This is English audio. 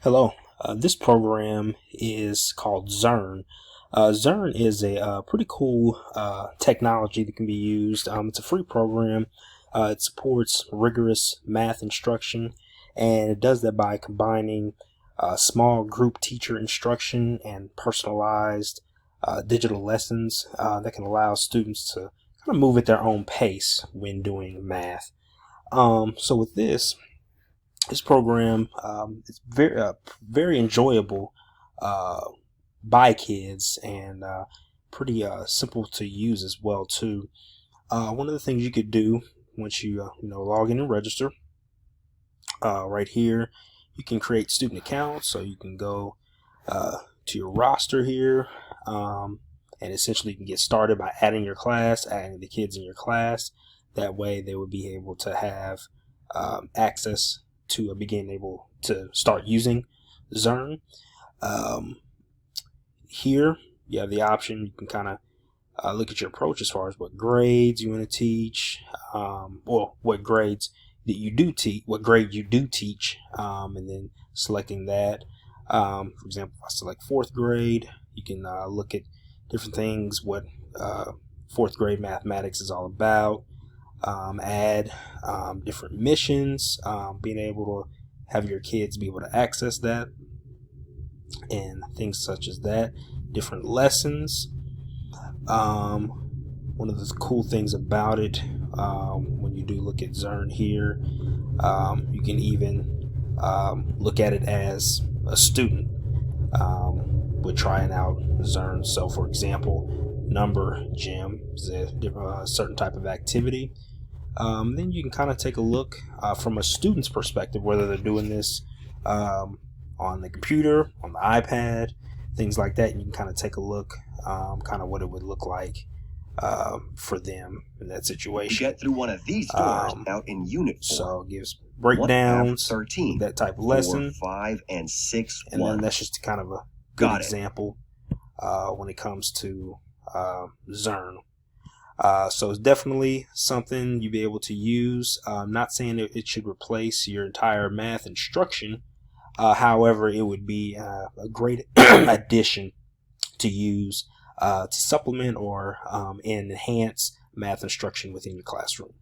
Hello. This program is called Zearn. Zearn is a pretty cool technology that can be used. It's a free program. It supports rigorous math instruction, and it does that by combining small group teacher instruction and personalized digital lessons that can allow students to kind of move at their own pace when doing math. So with this program is very enjoyable by kids, and pretty simple to use as well too. One of the things you could do once you log in and register, right here you can create student accounts. So you can go to your roster here, and essentially you can get started by adding your class, adding the kids in your class. That way they would be able to have access to begin able to start using Zearn. Here you have the option. You can kind of look at your approach as far as what grades you want to teach, or what grades that you do teach, what grade you do teach, and then selecting that. For example, if I select fourth grade, you can look at different things, what fourth grade mathematics is all about. Add different missions, being able to have your kids be able to access that, and things such as that. Different lessons. One of the cool things about it, when you do look at Zearn here, you can even look at it as a student with trying out Zearn. So for example, number gym is a certain type of activity. Then you can kind of take a look from a student's perspective, whether they're doing this on the computer, on the iPad, things like that. And you can kind of take a look, kind of what it would look like for them in that situation. Get through one of these doors out in Unit 4. So it gives breakdowns, 13, that type of lesson, 4, 5, and 6. and then that's just kind of a good example when it comes to Zearn. So it's definitely something you'll be able to use. I'm not saying it should replace your entire math instruction. However, it would be a great addition to use to supplement or enhance math instruction within your classroom.